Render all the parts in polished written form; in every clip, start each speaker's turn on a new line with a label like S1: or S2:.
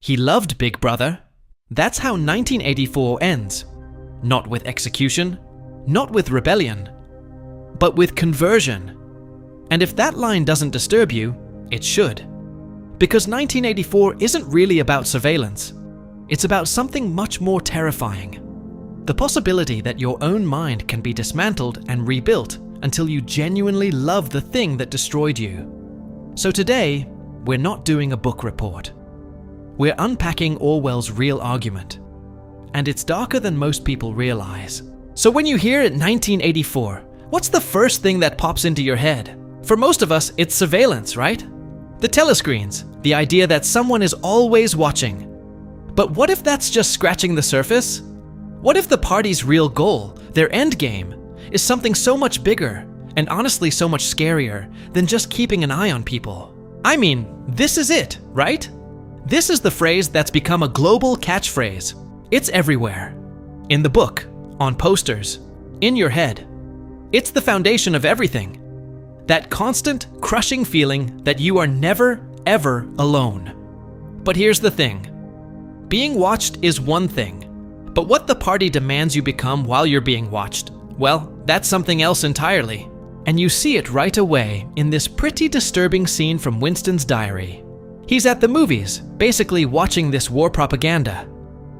S1: He loved Big Brother. That's how 1984 ends. Not with execution, not with rebellion, but with conversion. And if that line doesn't disturb you, it should. Because 1984 isn't really about surveillance. It's about something much more terrifying. The possibility that your own mind can be dismantled and rebuilt until you genuinely love the thing that destroyed you. So today, we're not doing a book report. We're unpacking Orwell's real argument. And it's darker than most people realize. So when you hear 1984, what's the first thing that pops into your head? For most of us, it's surveillance, right? The telescreens, the idea that someone is always watching. But what if that's just scratching the surface? What if the party's real goal, their end game, is something so much bigger and honestly so much scarier than just keeping an eye on people? I mean, this is it, right? This is the phrase that's become a global catchphrase. It's everywhere. In the book, on posters, in your head. It's the foundation of everything. That constant, crushing feeling that you are never, ever alone. But here's the thing. Being watched is one thing, but what the party demands you become while you're being watched, well, that's something else entirely. And you see it right away in this pretty disturbing scene from Winston's diary. He's at the movies, basically watching this war propaganda.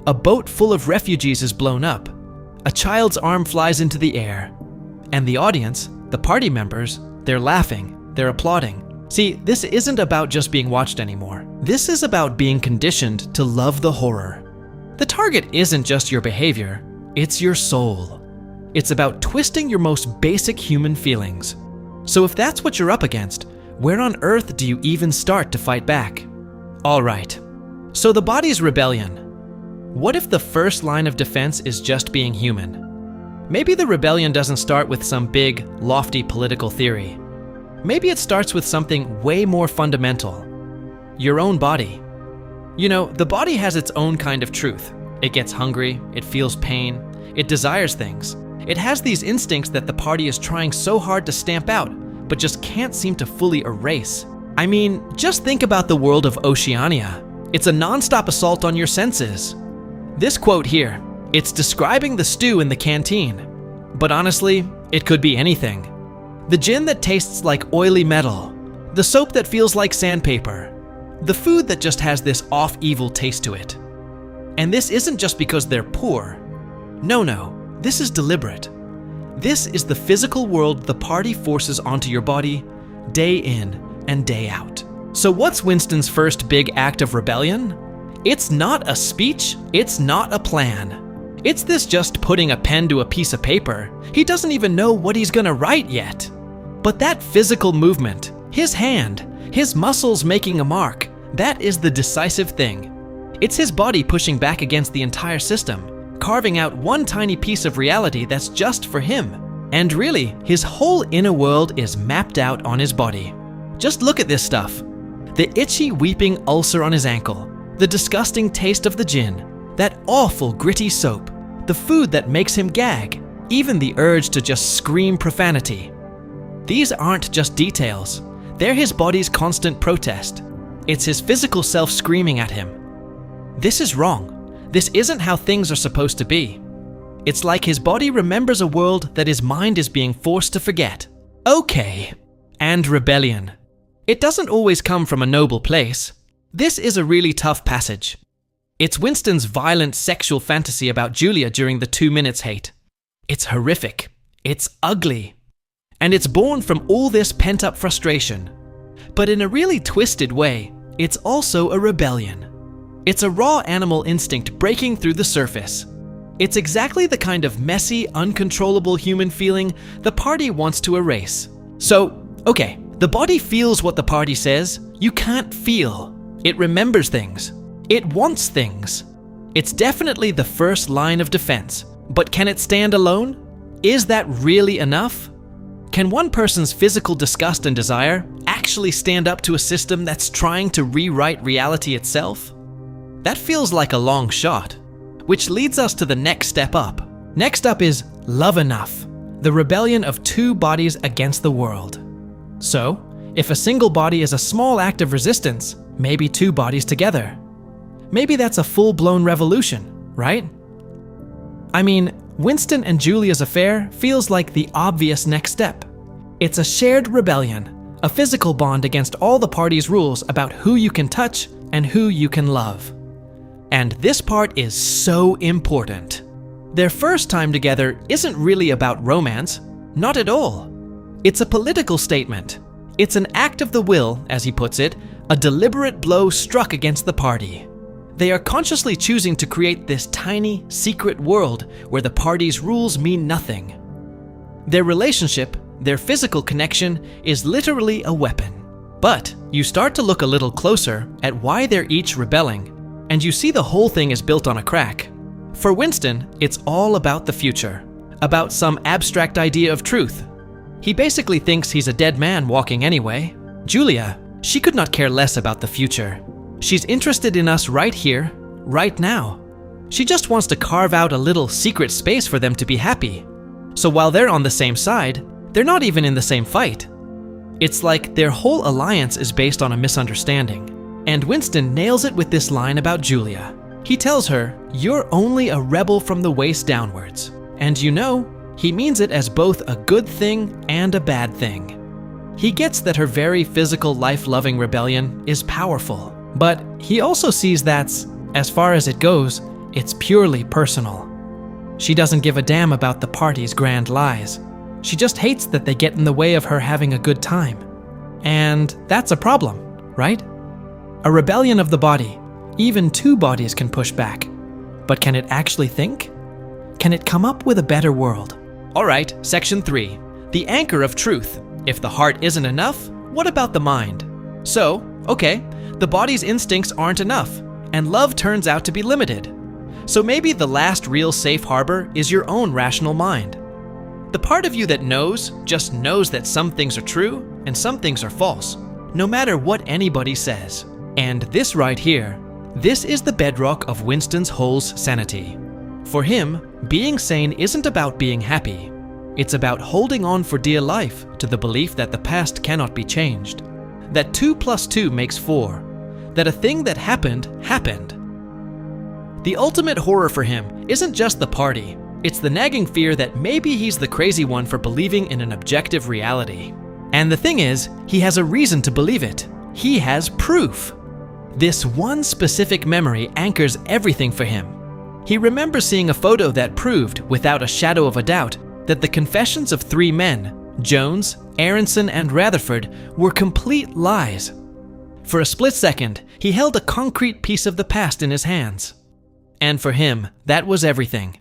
S1: A boat full of refugees is blown up. A child's arm flies into the air. And the audience, the party members, they're laughing, they're applauding. See, this isn't about just being watched anymore. This is about being conditioned to love the horror. The target isn't just your behavior, it's your soul. It's about twisting your most basic human feelings. So if that's what you're up against, where on earth do you even start to fight back? All right, so the body's rebellion. What if the first line of defense is just being human? Maybe the rebellion doesn't start with some big, lofty political theory. Maybe it starts with something way more fundamental. Your own body. You know, the body has its own kind of truth. It gets hungry, it feels pain, it desires things. It has these instincts that the party is trying so hard to stamp out, but just can't seem to fully erase. I mean, just think about the world of Oceania. It's a non-stop assault on your senses. This quote here, it's describing the stew in the canteen. But honestly, it could be anything. The gin that tastes like oily metal. The soap that feels like sandpaper. The food that just has this off-evil taste to it. And this isn't just because they're poor. No, this is deliberate. This is the physical world the party forces onto your body day in and day out. So what's Winston's first big act of rebellion? It's not a speech, it's not a plan. It's this just putting a pen to a piece of paper. He doesn't even know what he's gonna write yet. But that physical movement, his hand, his muscles making a mark, that is the decisive thing. It's his body pushing back against the entire system, carving out one tiny piece of reality that's just for him. And really, his whole inner world is mapped out on his body. Just look at this stuff. The itchy, weeping ulcer on his ankle, the disgusting taste of the gin, that awful gritty soap, the food that makes him gag, even the urge to just scream profanity. These aren't just details. They're his body's constant protest. It's his physical self screaming at him. This is wrong. This isn't how things are supposed to be. It's like his body remembers a world that his mind is being forced to forget. Okay. And rebellion. It doesn't always come from a noble place. This is a really tough passage. It's Winston's violent sexual fantasy about Julia during the 2 minutes hate. It's horrific. It's ugly. And it's born from all this pent-up frustration. But in a really twisted way, it's also a rebellion. It's a raw animal instinct breaking through the surface. It's exactly the kind of messy, uncontrollable human feeling the party wants to erase. So, okay, the body feels what the party says. You can't feel. It remembers things. It wants things. It's definitely the first line of defense. But can it stand alone? Is that really enough? Can one person's physical disgust and desire actually stand up to a system that's trying to rewrite reality itself? That feels like a long shot, which leads us to the next step up. Next up is love enough, the rebellion of two bodies against the world. So, if a single body is a small act of resistance, maybe two bodies together. maybe that's a full-blown revolution, right? I mean, Winston and Julia's affair feels like the obvious next step. It's a shared rebellion, a physical bond against all the party's rules about who you can touch and who you can love. And this part is so important. Their first time together isn't really about romance, not at all. It's a political statement. It's an act of the will, as he puts it, a deliberate blow struck against the party. They are consciously choosing to create this tiny, secret world where the party's rules mean nothing. Their relationship, their physical connection, is literally a weapon. But you start to look a little closer at why they're each rebelling, and you see the whole thing is built on a crack. For Winston, it's all about the future, about some abstract idea of truth. He basically thinks he's a dead man walking anyway. Julia, she could not care less about the future. She's interested in us right here, right now. She just wants to carve out a little secret space for them to be happy. So while they're on the same side, they're not even in the same fight. It's like their whole alliance is based on a misunderstanding. And Winston nails it with this line about Julia. He tells her, "You're only a rebel from the waist downwards." And you know, he means it as both a good thing and a bad thing. He gets that her very physical, life-loving rebellion is powerful. But he also sees that, as far as it goes, it's purely personal. She doesn't give a damn about the party's grand lies. She just hates that they get in the way of her having a good time. And that's a problem, right? A rebellion of the body. Even two bodies can push back. But can it actually think? Can it come up with a better world? All right, section 3. The anchor of truth. If the heart isn't enough, what about the mind? So, okay, the body's instincts aren't enough, and love turns out to be limited. So maybe the last real safe harbor is your own rational mind. The part of you that knows just knows that some things are true and some things are false, no matter what anybody says. And this right here, this is the bedrock of Winston's whole sanity. For him, being sane isn't about being happy. It's about holding on for dear life to the belief that the past cannot be changed, that 2 + 2 makes 4, that a thing that happened, happened. The ultimate horror for him isn't just the party, it's the nagging fear that maybe he's the crazy one for believing in an objective reality. And the thing is, he has a reason to believe it. He has proof. This one specific memory anchors everything for him. He remembers seeing a photo that proved, without a shadow of a doubt, that the confessions of 3 men, Jones, Aronson, and Rutherford, were complete lies. For a split second, he held a concrete piece of the past in his hands. And for him, that was everything.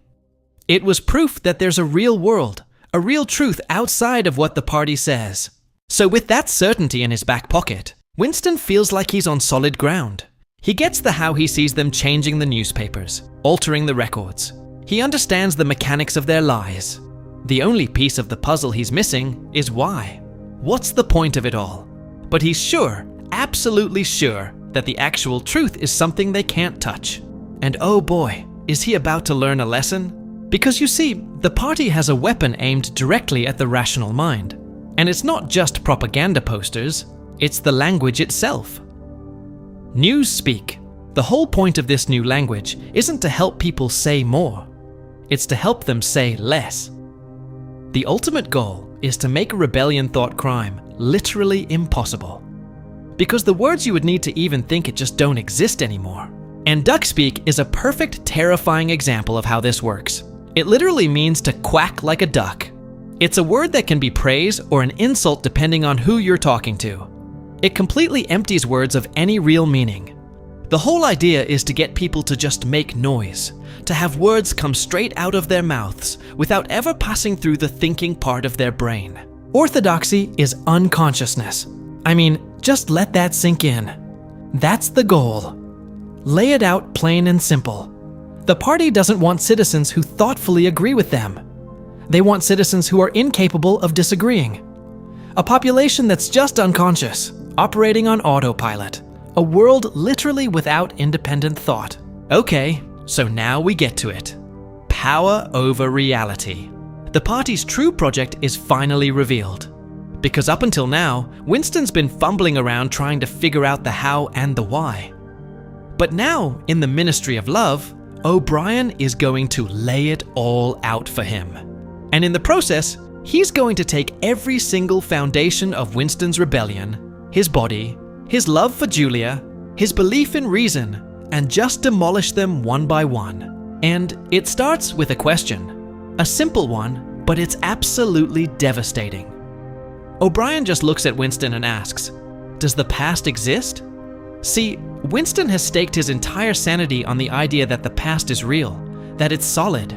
S1: It was proof that there's a real world, a real truth outside of what the party says. So with that certainty in his back pocket, Winston feels like he's on solid ground. He gets the how he sees them changing the newspapers, altering the records. He understands the mechanics of their lies. The only piece of the puzzle he's missing is why. What's the point of it all? But he's sure, absolutely sure, that the actual truth is something they can't touch. And oh boy, is he about to learn a lesson? Because you see, the party has a weapon aimed directly at the rational mind. And it's not just propaganda posters, it's the language itself. Newspeak. The whole point of this new language isn't to help people say more. It's to help them say less. The ultimate goal is to make a rebellion thought crime literally impossible. Because the words you would need to even think it just don't exist anymore. And duckspeak is a perfect, terrifying example of how this works. It literally means to quack like a duck. It's a word that can be praise or an insult depending on who you're talking to. It completely empties words of any real meaning. The whole idea is to get people to just make noise, to have words come straight out of their mouths without ever passing through the thinking part of their brain. Orthodoxy is unconsciousness. I mean, just let that sink in. That's the goal. Lay it out plain and simple. The party doesn't want citizens who thoughtfully agree with them. They want citizens who are incapable of disagreeing. A population that's just unconscious, operating on autopilot. A world literally without independent thought. Okay, so now we get to it. Power over reality. The party's true project is finally revealed. Because up until now, Winston's been fumbling around trying to figure out the how and the why. But now, in the Ministry of Love, O'Brien is going to lay it all out for him. And in the process, he's going to take every single foundation of Winston's rebellion, his body, his love for Julia, his belief in reason, and just demolish them one by one. And it starts with a question. A simple one, but it's absolutely devastating. O'Brien just looks at Winston and asks, "Does the past exist?" See, Winston has staked his entire sanity on the idea that the past is real, that it's solid.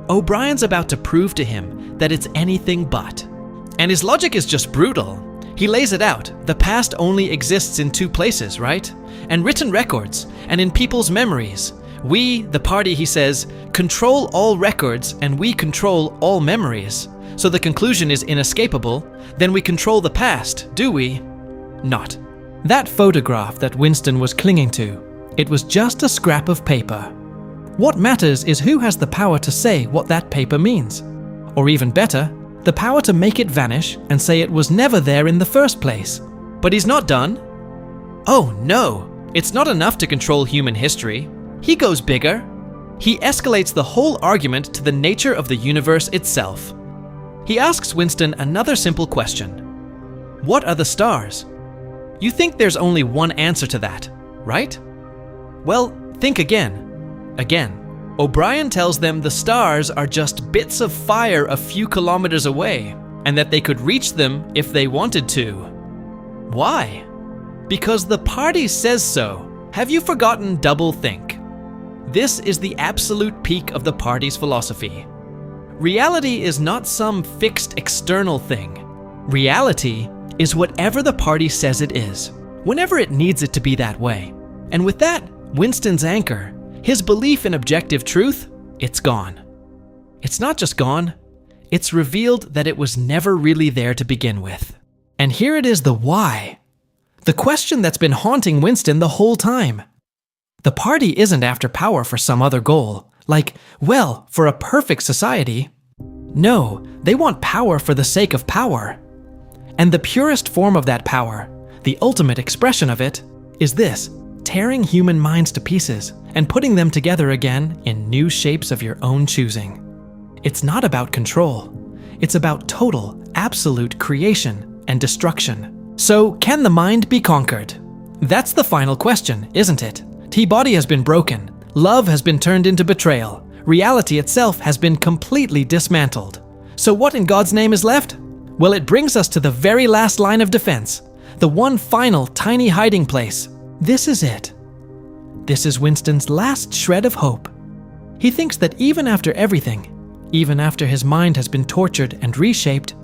S1: O'Brien's about to prove to him that it's anything but. And his logic is just brutal. He lays it out. The past only exists in two places, right? And written records, and in people's memories. We, the party, he says, control all records and we control all memories. So the conclusion is inescapable. Then we control the past, do we? Not. That photograph that Winston was clinging to, it was just a scrap of paper. What matters is who has the power to say what that paper means. Or even better, the power to make it vanish and say it was never there in the first place. But he's not done. Oh no, it's not enough to control human history. He goes bigger. He escalates the whole argument to the nature of the universe itself. He asks Winston another simple question. What are the stars? You think there's only one answer to that, right? Well, think again. O'Brien tells them the stars are just bits of fire a few kilometers away, and that they could reach them if they wanted to. Why? Because the party says so. Have you forgotten doublethink? This is the absolute peak of the party's philosophy. Reality is not some fixed external thing. Reality is whatever the party says it is, whenever it needs it to be that way. And with that, Winston's anchor, his belief in objective truth, it's gone. It's not just gone, it's revealed that it was never really there to begin with. And here it is the why. The question that's been haunting Winston the whole time. The party isn't after power for some other goal, like, well, for a perfect society. No, they want power for the sake of power. And the purest form of that power, the ultimate expression of it, is this: tearing human minds to pieces and putting them together again in new shapes of your own choosing. It's not about control. It's about total, absolute creation and destruction. So, can the mind be conquered? That's the final question, isn't it? T-body has been broken. Love has been turned into betrayal. Reality itself has been completely dismantled. So what in God's name is left? Well, it brings us to the very last line of defense. The one final tiny hiding place. This is it. This is Winston's last shred of hope. He thinks that even after everything, even after his mind has been tortured and reshaped,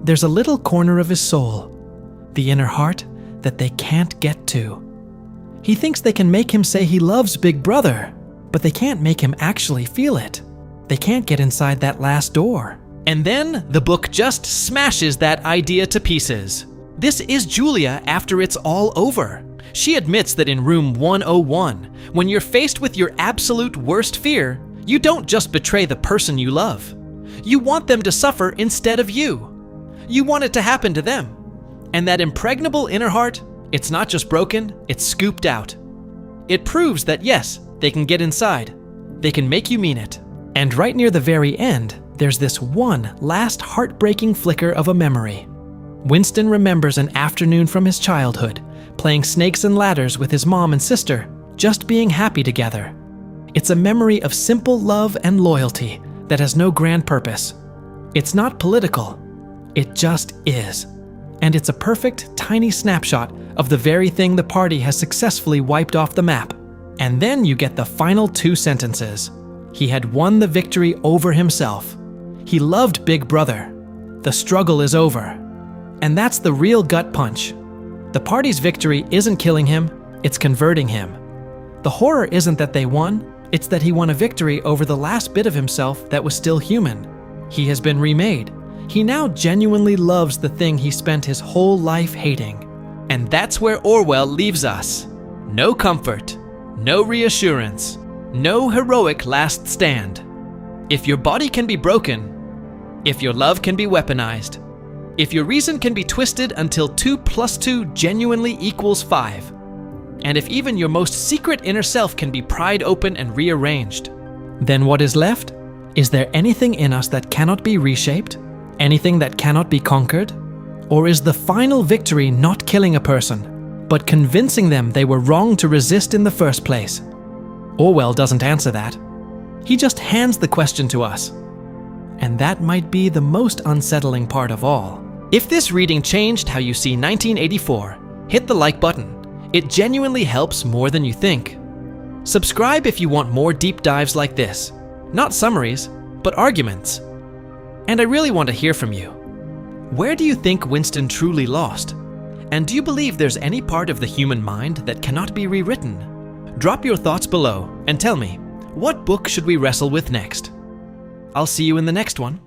S1: there's a little corner of his soul, the inner heart, that they can't get to. He thinks they can make him say he loves Big Brother, but they can't make him actually feel it. They can't get inside that last door. And then the book just smashes that idea to pieces. This is Julia after it's all over. She admits that in room 101, when you're faced with your absolute worst fear, you don't just betray the person you love. You want them to suffer instead of you. You want it to happen to them. And that impregnable inner heart, it's not just broken, it's scooped out. It proves that yes, they can get inside. They can make you mean it. And right near the very end, there's this one last heartbreaking flicker of a memory. Winston remembers an afternoon from his childhood, playing snakes and ladders with his mom and sister, just being happy together. It's a memory of simple love and loyalty that has no grand purpose. It's not political. It just is. And it's a perfect, tiny snapshot of the very thing the party has successfully wiped off the map. And then you get the final two sentences. He had won the victory over himself. He loved Big Brother. The struggle is over. And that's the real gut punch. The party's victory isn't killing him, it's converting him. The horror isn't that they won, it's that he won a victory over the last bit of himself that was still human. He has been remade. He now genuinely loves the thing he spent his whole life hating. And that's where Orwell leaves us. No comfort, no reassurance, no heroic last stand. If your body can be broken, if your love can be weaponized, if your reason can be twisted until 2 + 2 genuinely equals 5, And if even your most secret inner self can be pried open and rearranged, then what is left? Is there anything in us that cannot be reshaped? Anything that cannot be conquered? Or is the final victory not killing a person, but convincing them they were wrong to resist in the first place? Orwell doesn't answer that. He just hands the question to us. And that might be the most unsettling part of all. If this reading changed how you see 1984, hit the like button. It genuinely helps more than you think. Subscribe if you want more deep dives like this. Not summaries, but arguments. And I really want to hear from you. Where do you think Winston truly lost? And do you believe there's any part of the human mind that cannot be rewritten? Drop your thoughts below and tell me, what book should we wrestle with next? I'll see you in the next one.